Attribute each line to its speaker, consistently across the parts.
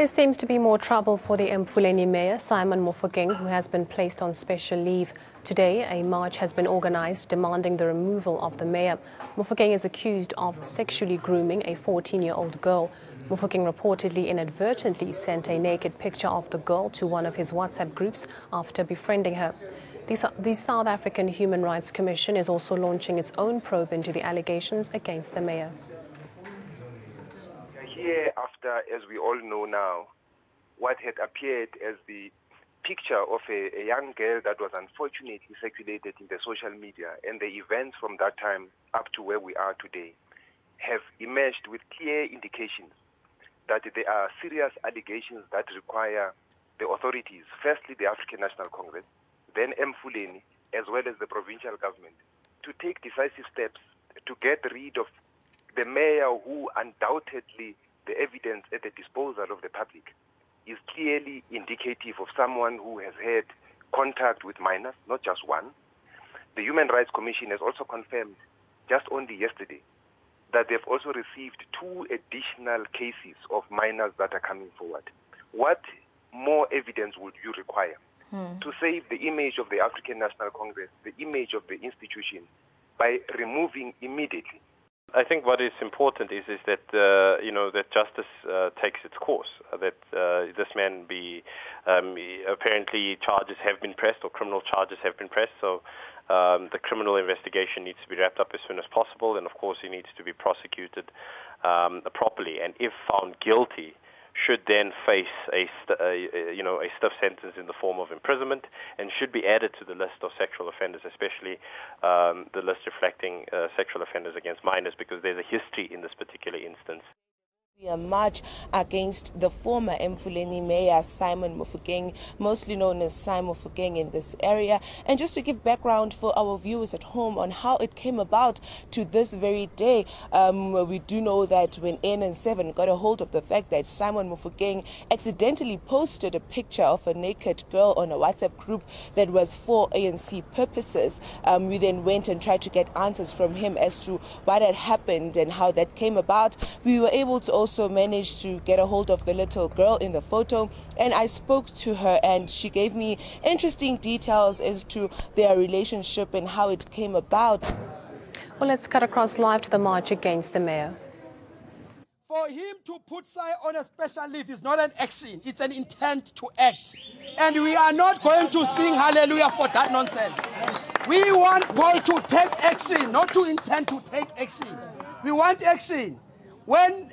Speaker 1: There seems to be more trouble for the Mfuleni mayor, Simon Mofokeng, who has been placed on special leave. Today, a march has been organized demanding the removal of the mayor. Mofokeng is accused of sexually grooming a 14-year-old girl. Mofokeng reportedly inadvertently sent a naked picture of the girl to one of his WhatsApp groups after befriending her. The South African Human Rights Commission is also launching its own probe into the allegations against the mayor.
Speaker 2: Here, after, as we all know now, what had appeared as the picture of a young girl that was unfortunately circulated in the social media, and the events from that time up to where we are today have emerged with clear indications that there are serious allegations that require the authorities, firstly the African National Congress, then Mfuleni, as well as the provincial government, to take decisive steps to get rid of the mayor who undoubtedly the evidence at the disposal of the public is clearly indicative of someone who has had contact with minors, not just one. The Human Rights Commission has also confirmed just only yesterday that they've also received 2 additional cases of minors that are coming forward. What more evidence would you require to save the image of the African National Congress, the image of the institution, by removing immediately?
Speaker 3: I think what is important is that that justice takes its course. That this man be apparently charges have been pressed, or criminal charges have been pressed. So the criminal investigation needs to be wrapped up as soon as possible, and of course he needs to be prosecuted properly. And if found guilty, should then face a stiff sentence in the form of imprisonment, and should be added to the list of sexual offenders, especially the list reflecting sexual offenders against minors, because there's a history in this particular instance.
Speaker 4: A march against the former Mfuleni mayor, Simon Mofokeng, mostly known as Simon Mofokeng in this area. And just to give background for our viewers at home on how it came about to this very day, we do know that when ANN7 got a hold of the fact that Simon Mofokeng accidentally posted a picture of a naked girl on a WhatsApp group that was for ANC purposes, we then went and tried to get answers from him as to what had happened and how that came about. We were able to also managed to get a hold of the little girl in the photo, and I spoke to her, and she gave me interesting details as to their relationship and how it came about.
Speaker 1: Well, let's cut across live to the march against the mayor.
Speaker 5: For him to put Sai on a special leave is not an action, it's an intent to act. And we are not going to sing hallelujah for that nonsense. We want Paul to take action, not to intend to take action. We want action. When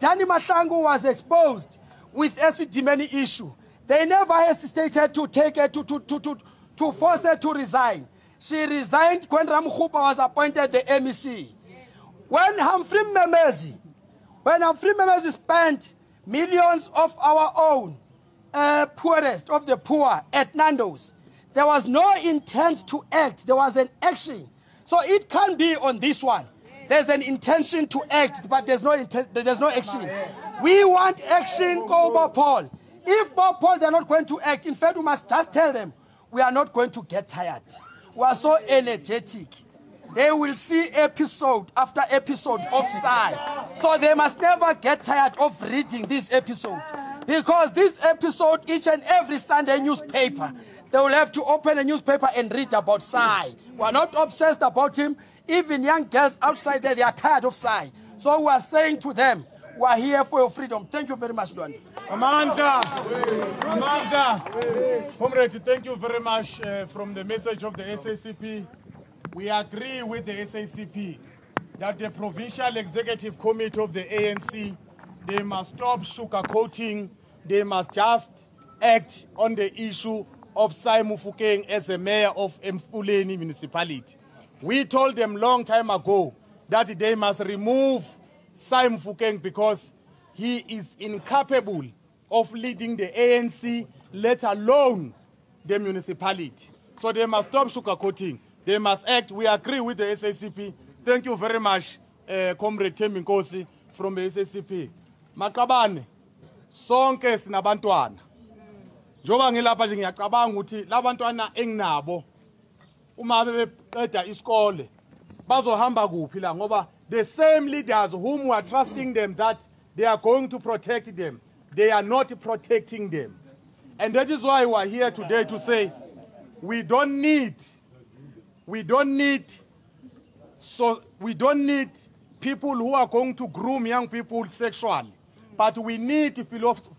Speaker 5: Danny Mahlangu was exposed with acid demanding issue, they never hesitated to take her to force her to resign. She resigned when Ramkhupa was appointed the MEC. When Humphrey Memezi spent millions of our own poorest of the poor at Nando's, there was no intent to act. There was an action. So it can be on this one. There's an intention to act, but there's no action. We want action, go Bob Paul. If Bob Paul, they're not going to act, in fact, we must just tell them, we are not going to get tired. We are so energetic. They will see episode after episode of Sai. So they must never get tired of reading this episode. Because this episode, each and every Sunday newspaper, they will have to open a newspaper and read about Sai. We are not obsessed about him. Even young girls outside there, they are tired of Sai. So we are saying to them, we are here for your freedom. Thank you very much, Luan.
Speaker 6: Amanda, Comrade, thank you very much from the message of the SACP. We agree with the SACP that the Provincial Executive Committee of the ANC, they must stop sugarcoating. They must just act on the issue of Simon Mofokeng as a mayor of Mfuleni municipality. We told them long time ago that they must remove Simon Mofokeng because he is incapable of leading the ANC, let alone the municipality. So they must stop sugarcoating. They must act. We agree with the SACP. Thank you very much, Comrade Teminkosi from the SACP. Makabane, sonke sinabantwana. Njoba ngilapha nje ngiyacabanga ukuthi labantwana enginabo uma beqeda isikole bazohamba kuphi la ngoba the same leaders whom we are trusting them that they are going to protect them, they are not protecting them. And that is why we are here today to say we don't need people who are going to groom young people sexually, but we need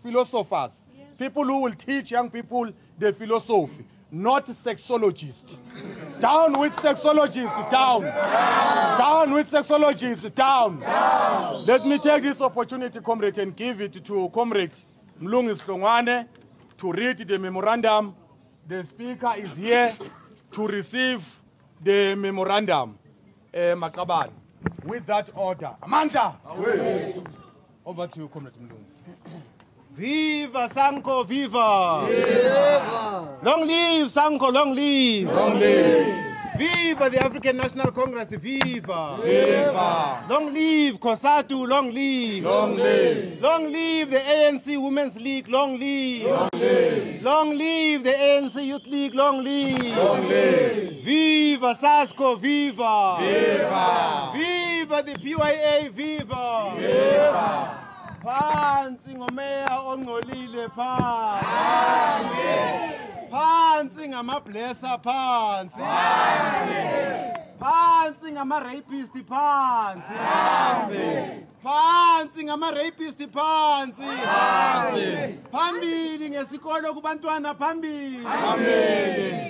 Speaker 6: philosophers, people who will teach young people the philosophy, not sexologists. Down with sexologists, down. Down with sexologists, down. Let me take this opportunity, comrade, and give it to comrade Mlungis Hlongwane to read the memorandum. The speaker is here to receive the memorandum. Makaban. With that order. Amanda! Over to you, comrade Mlungis.
Speaker 7: Viva Sanco, viva! Viva! Long live Sanco, long live!
Speaker 6: Long live!
Speaker 7: Viva the African National Congress, viva!
Speaker 6: Viva!
Speaker 7: Long live COSATU, long live!
Speaker 6: Long live!
Speaker 7: Long live the ANC Women's League, long live!
Speaker 6: Long live!
Speaker 7: Long live the ANC Youth League, long live!
Speaker 6: Long live!
Speaker 7: Viva SASCO, viva!
Speaker 6: Viva!
Speaker 7: Viva the PYA, viva!
Speaker 6: Viva!
Speaker 7: Phansi ngomeya ongcolile phansi. Phansi ngamablessa phansi. Phansi ngama-rapist phansi. Phansi ngama-rapist phansi. Phambili ngesikolo kubantwana phambili.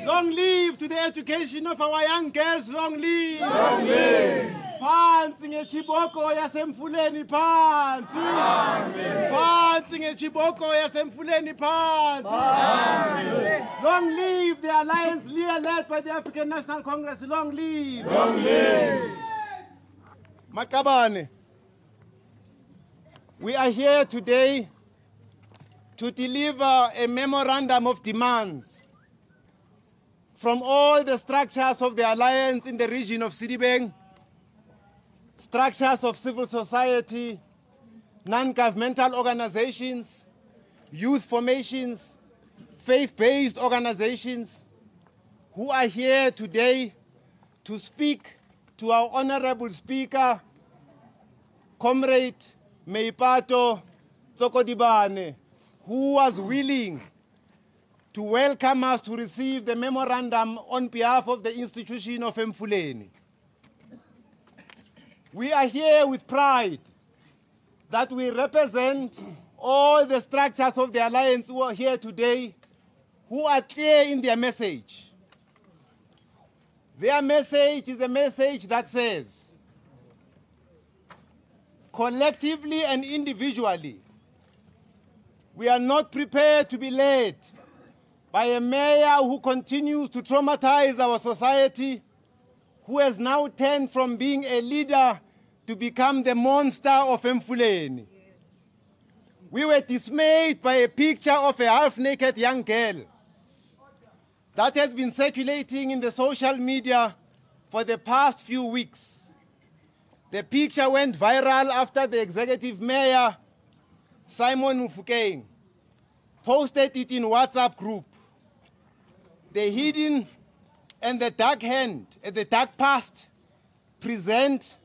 Speaker 7: Long live to the education of our young girls, long live.
Speaker 6: Long live!
Speaker 7: Phansi ngechiboko yasemfuleni phansi. Phansi ngechiboko yasemfuleni phansi. Long live the alliance led by the African National Congress, long live.
Speaker 6: Long live!
Speaker 7: Makabane, we are here today to deliver a memorandum of demands from all the structures of the alliance in the region of Sidibeng, structures of civil society, non-governmental organizations, youth formations, faith-based organizations, who are here today to speak to our honorable speaker, Comrade Meipato Tsokodibane, who was willing to welcome us to receive the memorandum on behalf of the institution of Mfuleni. We are here with pride that we represent all the structures of the alliance who are here today, who are clear in their message. Their message is a message that says, collectively and individually, we are not prepared to be led by a mayor who continues to traumatize our society, who has now turned from being a leader to become the monster of Mfuleni. We were dismayed by a picture of a half-naked young girl that has been circulating in the social media for the past few weeks. The picture went viral after the executive mayor, Simon Mofokeng, posted it in WhatsApp group. The hidden and the dark hand, the dark past present